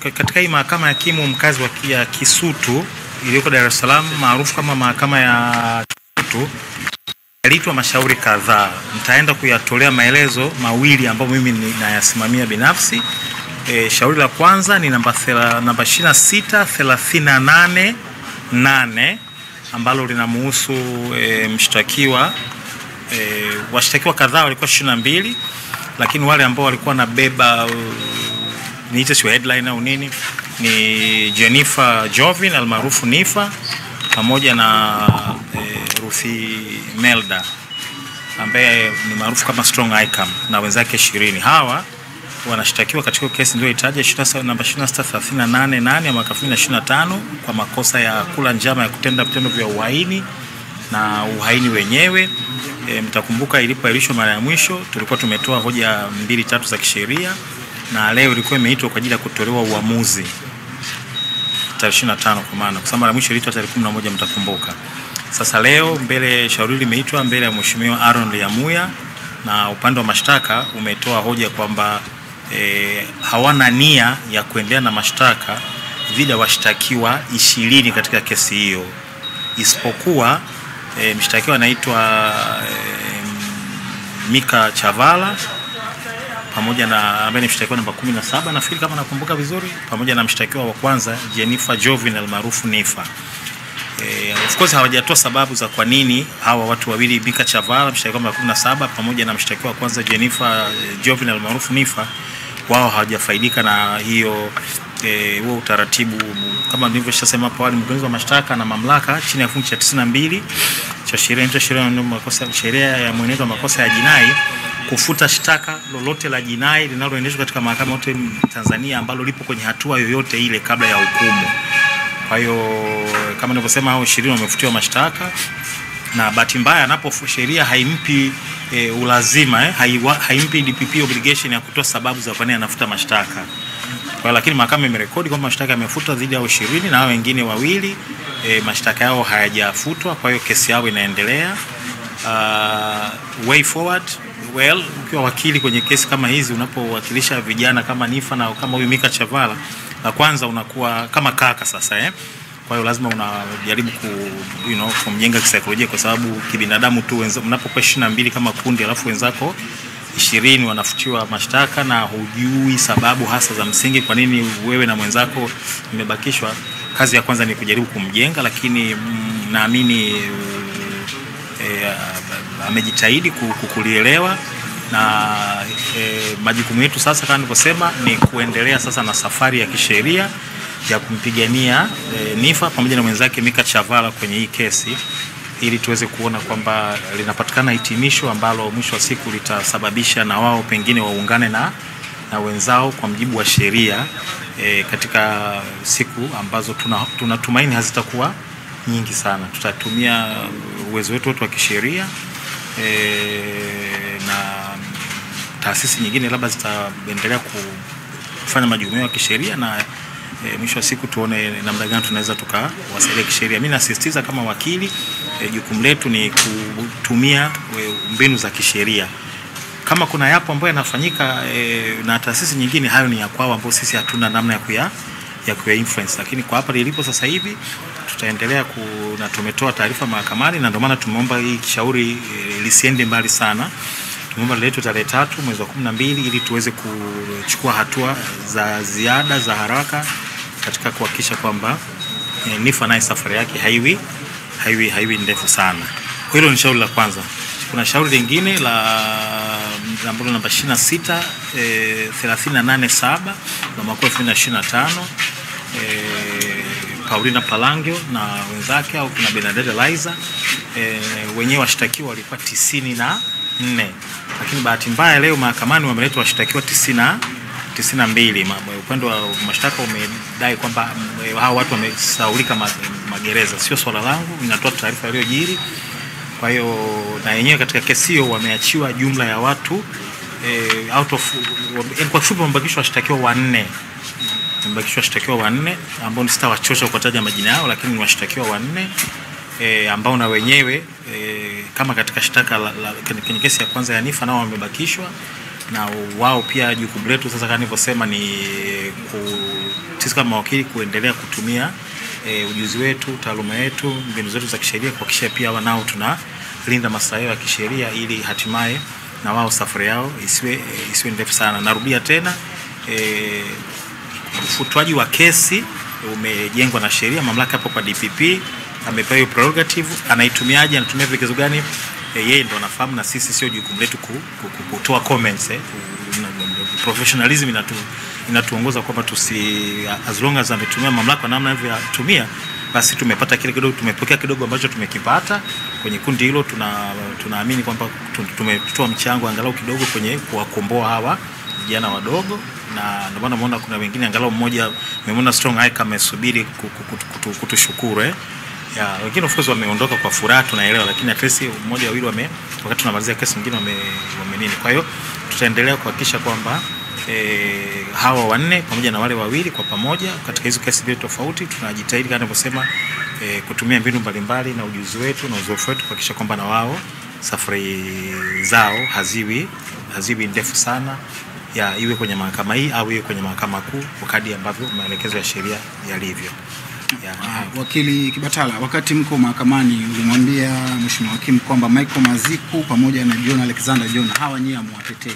katika hii mahakama ya hakimu mkazi wa Kisutu iliyoko Dar es Salaam maarufu kama mahakama ya Kisutu, yaliitwa mashauri kadhaa. Nitaenda kuyatolea maelezo mawili ambayo mimi ninayasimamia binafsi. Shauri la kwanza ni namba 26388 ambalo linamhusu mshtakiwa. Washtakiwa kadhaa walikuwa 22, lakini wale ambao walikuwa nabeba niite sio headline au nini ni Jennifer Jovin almaarufu Nifa pamoja na Ruthi Melda ambaye ni maarufu kama Strong Icam na wenzake 20. Hawa wanashtakiwa katika kesi ndio itaja namba 26388 ya mwaka 2025 kwa makosa ya kula njama ya kutenda vitendo vya uhaini na uhaini wenyewe. Mtakumbuka ilipoahirishwa mara ya mwisho tulikuwa tumetoa hoja 2-3 za kisheria, na leo ilikuwa imeitwa kwa ajili ya kutolewa uamuzi tarehe 25, kwa maana kwa sababu mara mwisho ilitwa tarehe 11 mtakumbuka. Sasa leo mbele shauri limeitwa mbele ya Mheshimiwa Aaron Lyamuya, na upande wa mashtaka umetoa hoja kwamba hawana nia ya kuendelea na mashtaka dhidi ya washtakiwa 20 katika kesi hiyo, isipokuwa mshtakiwa anaitwa Mika Chavala pamoja na ambaye ni mshtakiwa namba 17 nafikiri kama nakumbuka vizuri, pamoja na mshtakiwa wa kwanza Jennifer Jovin almaarufu Nifa. Of course hawajatoa sababu za kwa nini hawa watu wawili Mika Chavala mshtakiwa namba 17 pamoja na mshtakiwa wa kwanza Jennifer Jovin almaarufu Nifa wao hawajafaidika na hiyo huo utaratibu. Kama nilivyosema hapo awali, mkurugenzi wa mashtaka na mamlaka chini ya kifungu cha 92 cha sheria ya mwenendo wa makosa ya jinai kufuta shtaka lolote la jinai linaloendeshwa katika mahakama yote Tanzania ambalo lipo kwenye hatua yoyote ile kabla ya hukumu. Kwa hiyo kama nilivyosema, hao 20 wamefutiwa mashtaka, na bahati mbaya anapo sheria haimpi ulazima haimpi DPP obligation ya kutoa sababu za kwa nini anafuta mashtaka. Kwa lakini mahakama imerekodi kwamba mashtaka yamefuta dhidi ya 20 na hao wengine wawili mashtaka yao hayajafutwa, kwa hiyo kesi yao inaendelea. Way forward, well, ukiwa wakili kwenye kesi kama hizi, unapowakilisha vijana kama Nifa na kama huyu Mika Chavala, la kwanza unakuwa kama kaka sasa Kwa hiyo lazima unajaribu kumjenga kisaikolojia, kwa sababu kibinadamu tu mnapokuwa 22 kama kundi alafu wenzako 20 wanafutiwa mashtaka na hujui sababu hasa za msingi kwa nini wewe na mwenzako mmebakishwa. Kazi ya kwanza ni kujaribu kumjenga, lakini naamini amejitahidi kukulielewa, na majukumu yetu sasa kama nilivyosema ni kuendelea sasa na safari ya kisheria ya kumpigania Nifa pamoja na mwenzake Mika Chavala kwenye hii kesi, ili tuweze kuona kwamba linapatikana hitimisho ambalo mwisho wa siku litasababisha na wao pengine waungane na wenzao kwa mjibu wa sheria katika siku ambazo tunatumaini hazitakuwa nyingi sana. Tutatumia uwezo wetu wa kisheria na taasisi nyingine labda zitaendelea kufanya majukumu ya kisheria, na mwisho wa siku tuone namna gani tunaweza tukawasaidia kisheria. Mimi nasisitiza kama wakili, jukumu letu ni kutumia mbinu za kisheria. Kama kuna yapo ambayo yanafanyika na taasisi nyingine, hayo ni ya kwao, ambapo sisi hatuna namna ya kuya influence, lakini kwa hapa lilipo sasa hivi tutaendelea na tumetoa taarifa mahakamani, na ndio maana tumeomba hii shauri lisiende mbali sana. Tumeomba liletwe tarehe 3 mwezi wa 12 ili tuweze kuchukua hatua za ziada za haraka katika kuhakikisha kwamba Nifa naye safari yake haiwi ndefu sana. Hilo ni shauri la kwanza. Kuna shauri lingine la ambalo namba 26387 la mwaka 2025, Paulina Palangio na wenzake au kuna Benadetta Liza, wenyewe washtakiwa walikuwa 94, lakini bahati mbaya leo mahakamani wameletwa washtakiwa 92. Upande wa mashtaka umedai kwamba hao watu wamesaulika magereza. Sio swala langu, ninatoa taarifa iliyojiri. Kwa hiyo na yenyewe katika kesi hiyo wameachiwa jumla ya watu out of kwa kifupi wamebakishwa washtakiwa 4. Wamebakishwa washtakiwa 4 ambao ni sitawachosha kutaja majina yao, lakini ni washtakiwa 4 ambao na wenyewe kama katika shtaka kwenye kesi ya kwanza ya Nifa nao wamebakishwa, na wao pia jukumu letu sasa kama nilivyosema ni sisi kama mawakili kuendelea kutumia ujuzi wetu, taaluma yetu, mbinu zetu za kisheria kuhakikisha pia wanao tunalinda maslahi ya kisheria ili hatimaye na wao safari yao isiwe ndefu sana. Narudia tena, ufutwaji wa kesi umejengwa na sheria. Mamlaka hapo kwa DPP amepewa prerogative, anaitumiaje, anatumia vigezo gani, yeye ndo anafahamu, na sisi sio jukumu letu kutoa comments. Professionalism inatuongoza kwamba as long as ametumia mamlaka namna anavyotumia, basi tumepata kile kidogo, tumepokea kidogo ambacho tumekipata kwenye kundi hilo. Tunaamini kwamba tumetoa mchango angalau kidogo kwenye kuwakomboa hawa vijana wadogo, na ndio maana umeona kuna wengine angalau mmoja umeona Strong Eye kama amesubiri kutushukuru ya wengine of course wameondoka kwa furaha, tunaelewa, lakini at least mmoja wawili wakati tunamalizia kesi nyingine wame. Kwa hiyo tutaendelea kuhakikisha kwamba hawa wanne pamoja na wale wawili kwa pamoja katika hizo kesi mbili tofauti, tunajitahidi kama nilivyosema kutumia mbinu mbalimbali na ujuzi wetu na uzoefu wetu kuhakikisha kwamba na wao safari zao haziwi ndefu sana, ya iwe kwenye mahakama hii au iwe kwenye mahakama kuu wakati ambavyo maelekezo ya sheria yalivyo. Wakili Kibatala, wakati mko mahakamani ulimwambia mheshimiwa hakimu kwamba Michael Maziku pamoja na John Alexander John hawa nyinyi amwatetee.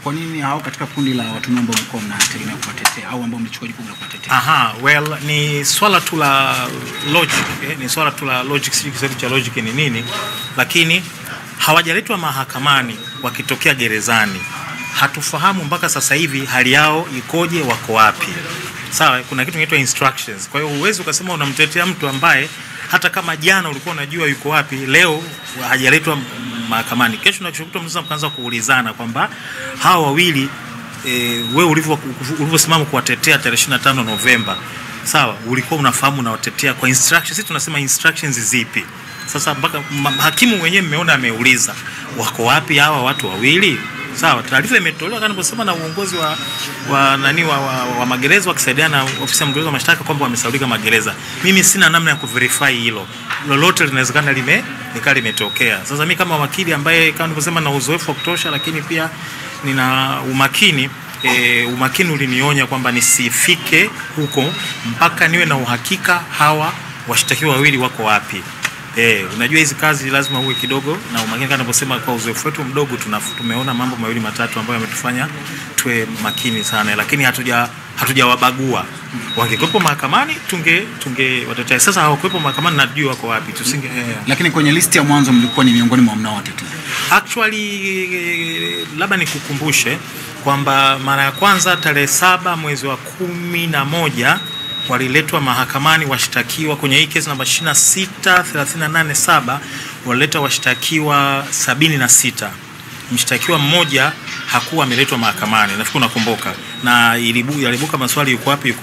Kwa nini hao katika kundi la watu ambao mko mnategemea kuwatetea au ambao mlichukua jukumu la kuwatetea? Well, ni swala tu la logic, ni swala tu la logic, sisi kisabu cha logic ni nini, lakini hawajaletwa mahakamani wakitokea gerezani. Hatufahamu mpaka sasa hivi hali yao ikoje, wako wapi. Sawa, kuna kitu kinaitwa instructions. Kwa hiyo uwezo ukasema unamtetea mtu ambaye hata kama jana ulikuwa unajua yuko wapi, leo hajaletwa mahakamani. Kesho unachokuta mnaweza mkaanza kuulizana kwamba hawa wawili wewe ulivyosimama kuwatetea tarehe 25 Novemba, sawa, ulikuwa unafahamu na watetea kwa instructions. Sisi tunasema instructions zipi? Sasa mpaka hakimu mwenyewe mmeona ameuliza wako wapi hawa watu wawili. Sawa, taarifa imetolewa kama nilivyosema na uongozi wa magereza wakisaidiana na ofisi ya mkurugenzi wa mashtaka kwamba wamesaulika magereza. Mimi sina namna ya kuverify hilo. Lolote linawezekana limetokea. Sasa mimi kama wakili ambaye kama nilivyosema na uzoefu wa kutosha, lakini pia nina umakini ulinionya kwamba nisifike huko mpaka niwe na uhakika hawa washtakiwa wawili wako wapi. Unajua hizi kazi lazima uwe kidogo na umakini. Kama ninavyosema kwa uzoefu wetu mdogo tumeona mambo mawili matatu ambayo yametufanya tuwe makini sana, lakini hatujawabagua. Wangekuwepo mahakamani tunge watetea. Sasa hawakuwepo mahakamani na tujue wako wapi, lakini kwenye listi ya mwanzo mlikuwa ni miongoni mwa mnaowatetea. Actually labda nikukumbushe kwamba mara ya kwanza tarehe 7 mwezi wa 11 waliletwa mahakamani washtakiwa kwenye hii kesi namba 26387, walileta washtakiwa 76. Mshtakiwa mmoja hakuwa ameletwa mahakamani, nafikiri unakumbuka, na yalibuka maswali yuko wapi.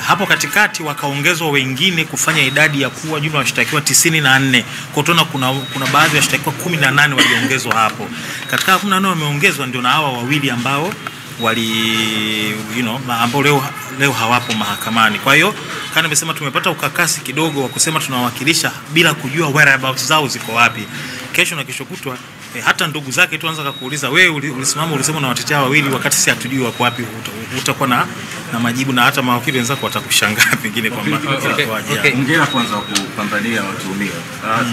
Hapo katikati wakaongezwa wengine kufanya idadi ya kuwa jumla washtakiwa 94. Kwa hiyo kuna baadhi ya washtakiwa 18 waliongezwa hapo. Katika 18 wameongezwa ndio na hawa wawili ambao ambao leo hawapo mahakamani. Kwa hiyo kama nimesema tumepata ukakasi kidogo wa kusema tunawakilisha bila kujua whereabouts zao ziko wapi. Kesho na kesho kutwa hata ndugu zake tu anza kukuuliza wewe ulisimama ulisema na watetea wawili wakati si hatujui wako wapi, utakuwa na majibu, na hata mawakili wenzako watakushangaa pengine kwamba Hongera kwanza kupambania watuhumiwa.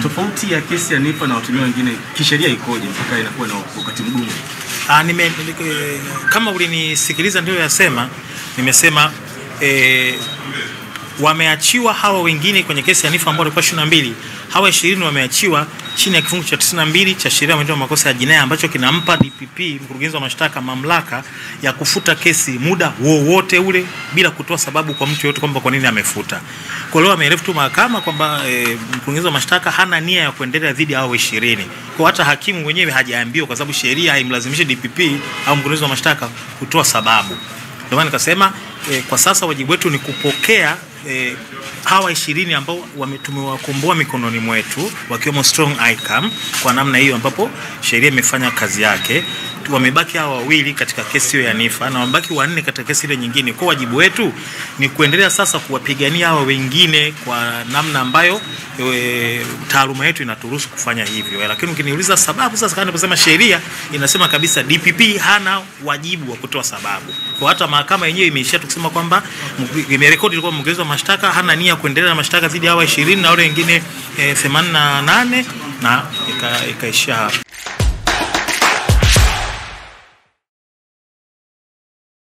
Tofauti ya kesi ya Niffer na watuhumiwa wengine kisheria ikoje mpaka inakuwa na wakati mgumu? Kama ulinisikiliza ndio yasema, nimesema wameachiwa hawa wengine kwenye kesi ya Niffer ambao walikuwa 22. Hawa 20 wameachiwa chini ya kifungu cha 92 cha sheria ya makosa ya jinai ambacho kinampa DPP, mkurugenzi wa mashtaka, mamlaka ya kufuta kesi muda wowote ule bila kutoa sababu kwa mtu yote kwamba kwa nini amefuta. Kwa leo ameeleza tu mahakama kwamba mkurugenzi wa mashtaka hana nia ya kuendelea dhidi ya hao 20. Kwa hata hakimu mwenyewe hajaambiwa, kwa sababu sheria haimlazimishi DPP au mkurugenzi wa mashtaka kutoa sababu. Ndio maana nikasema kwa sasa wajibu wetu ni kupokea hawa 20 ambao tumewakomboa mikononi mwetu, wakiwemo Strong Eye kwa namna hiyo ambapo sheria imefanya kazi yake. Wamebaki hawa wawili katika kesi hiyo ya Niffer na wamebaki 4 katika kesi ile nyingine. Kwa wajibu wetu ni kuendelea sasa kuwapigania hawa wengine kwa namna ambayo taaluma yetu inaturuhusu kufanya hivyo. Lakini ukiniuliza sababu, sasa kama nilivyosema, sheria inasema kabisa DPP hana wajibu wa kutoa sababu. Kwa hata mahakama yenyewe imeishia tukisema kwamba imerekodi ilikuwa mgezo wa mashtaka hana nia kuendelea na mashtaka dhidi ya hawa 20 na wale wengine 88 na ikaishia hapo.